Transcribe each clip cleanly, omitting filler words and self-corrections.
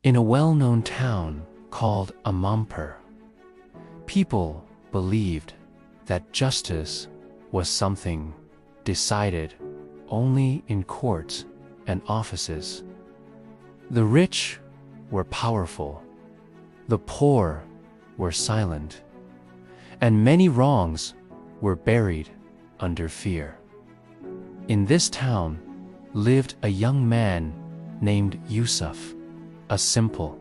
In a well-known town called Amampur, people believed that justice was something decided only in courts and offices. The rich were powerful, the poor were silent, and many wrongs were buried under fear. In this town lived a young man named Insaf, a simple,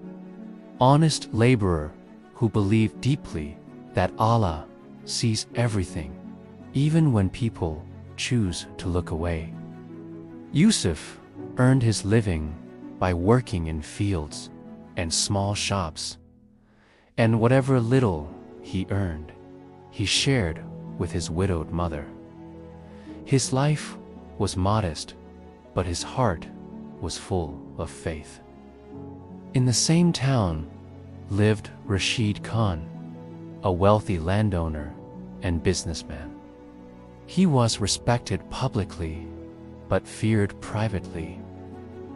honest laborer who believed deeply that Allah sees everything, even when people choose to look away. Insaf earned his living by working in fields and small shops, and whatever little he earned, he shared with his widowed mother. His life was modest, but his heart was full of faith. In the same town lived Rashid Khan, a wealthy landowner and businessman. He was respected publicly, but feared privately.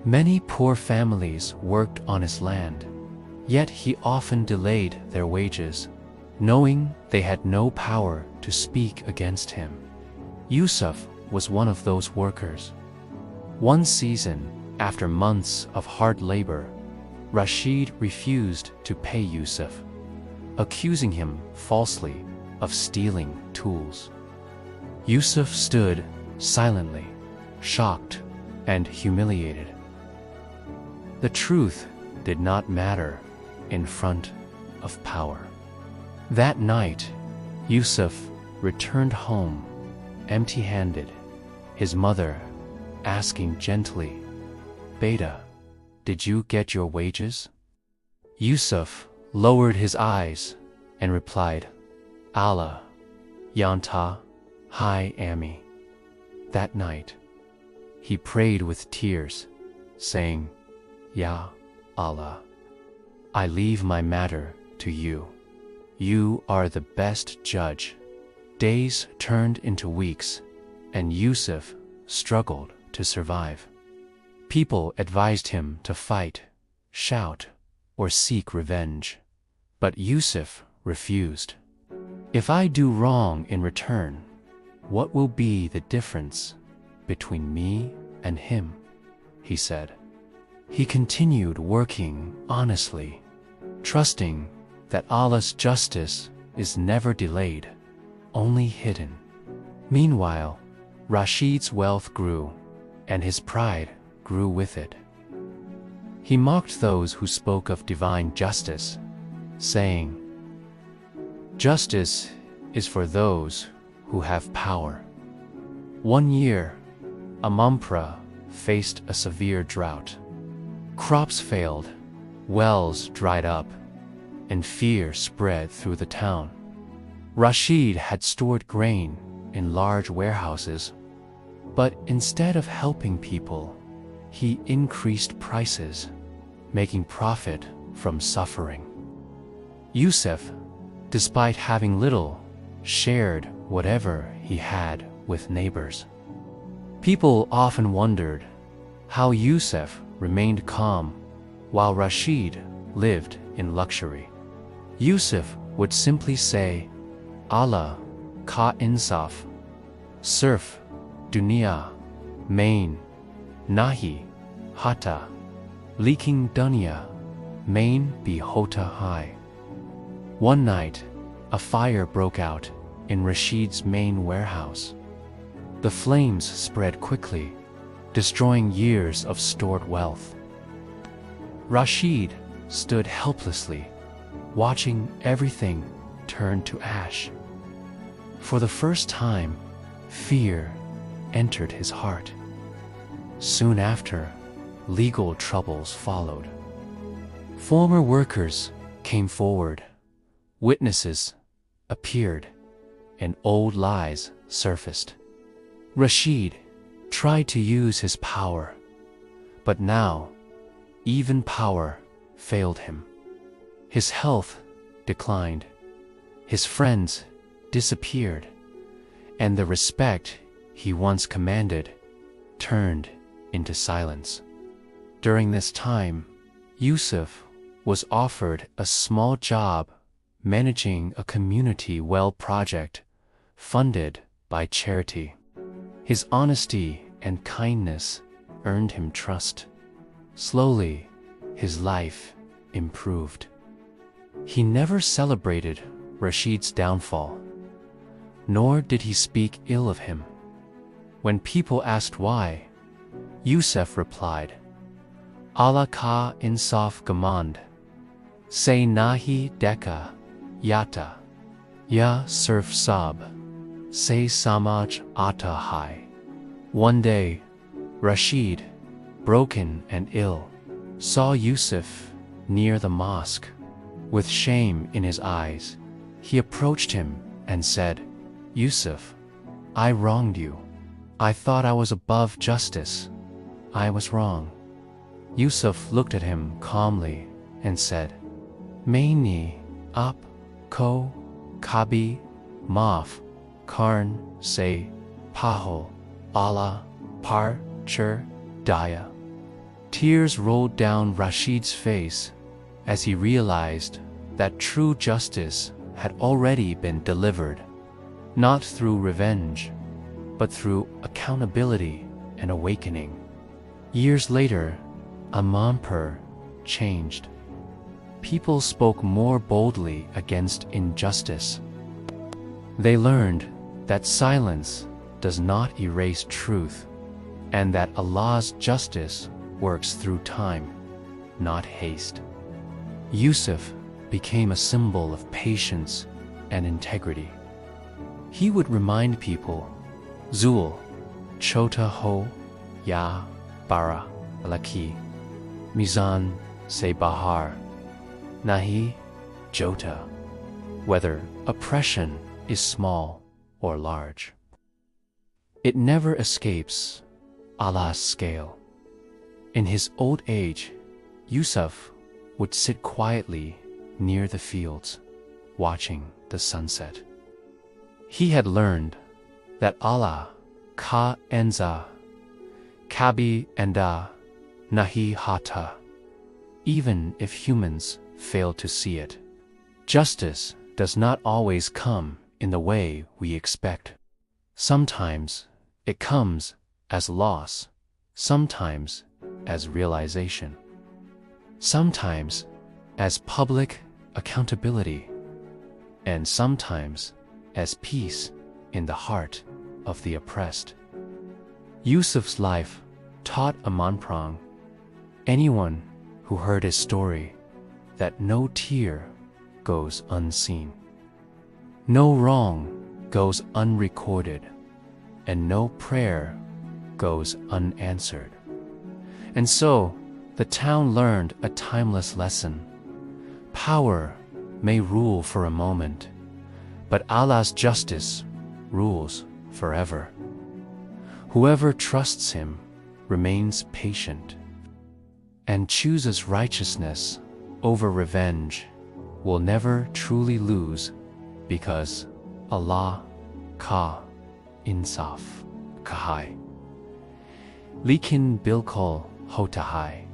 Many poor families worked on his land, yet he often delayed their wages, knowing they had no power to speak against him. Insaf was one of those workers. One season, after months of hard labor, Rashid refused to pay Insaf, accusing him falsely of stealing tools. Insaf stood silently, shocked and humiliated. The truth did not matter in front of power. That night, Insaf returned home empty-handed, his mother asking gently, "Beta, did you get your wages?" Insaf lowered his eyes and replied, "Allah, Yanta, Hi Ami." That night, he prayed with tears, saying, "Ya Allah, I leave my matter to you. You are the best judge." Days turned into weeks, and Insaf struggled to survive. People advised him to fight, shout, or seek revenge, but Insaf refused. "If I do wrong in return, what will be the difference between me and him?" he said. He continued working honestly, trusting that Allah's justice is never delayed, only hidden. Meanwhile, Rashid's wealth grew, and his pride grew with it. He mocked those who spoke of divine justice, saying, "Justice is for those who have power." One year, Amampur faced a severe drought. Crops failed, wells dried up, and fear spread through the town. Rashid had stored grain in large warehouses, but instead of helping people, he increased prices, making profit from suffering. Insaf, despite having little, shared whatever he had with neighbors. People often wondered how Insaf remained calm while Rashid lived in luxury. Insaf would simply say, "Allah ka insaf, surf, Duniya, main, nahi, hota, lekin Duniya, main be hota hai." One night, a fire broke out in Rashid's main warehouse. The flames spread quickly, destroying years of stored wealth. Rashid stood helplessly, watching everything turn to ash. For the first time, fear entered his heart. Soon after, legal troubles followed. Former workers came forward, witnesses appeared, and old lies surfaced. Rashid tried to use his power, but now even power failed him. His health declined, his friends disappeared, and the respect he once commanded turned into silence. During this time, Yusuf was offered a small job managing a community well project funded by charity. His honesty and kindness earned him trust. Slowly, his life improved. He never celebrated Rashid's downfall, nor did he speak ill of him. When people asked why, Yusuf replied, Allah ka insaf gamand, say nahi dekha, yata, ya surf sab, say samaj ata hai. One day, Rashid, broken and ill, saw Yusuf near the mosque. With shame in his eyes, he approached him and said, Yusuf, I wronged you. I thought I was above justice. I was wrong. Yusuf looked at him calmly and said, Maini, up, ko, kabhi, maaf, karn, say, pahol, Allah, par, chur, daya. Tears rolled down Rashid's face as he realized that true justice had already been delivered, not through revenge, but through accountability and awakening. Years later, Amanpur changed. People spoke more boldly against injustice. They learned that silence does not erase truth, and that Allah's justice works through time, not haste. Yusuf became a symbol of patience and integrity. He would remind people, Zul, chota ho, ya, bara, laki, mizan, se bahar, nahi, jota, whether oppression is small or large. It never escapes Allah's scale. In his old age, Yusuf would sit quietly near the fields, watching the sunset. He had learned that Allah ka enza, kabhi enda, nahi hota, even if humans fail to see it. Justice does not always come in the way we expect. Sometimes it comes as loss, sometimes as realization, sometimes as public accountability, and sometimes as peace in the heart of the oppressed. Yusuf's life taught Amanprang, anyone who heard his story, that no tear goes unseen, no wrong goes unrecorded, and no prayer goes unanswered. And so, the town learned a timeless lesson. Power may rule for a moment, but Allah's justice rules forever. Whoever trusts Him remains patient and chooses righteousness over revenge will never truly lose, because Allah ka insaf kahai, lekin bilkul hota hai.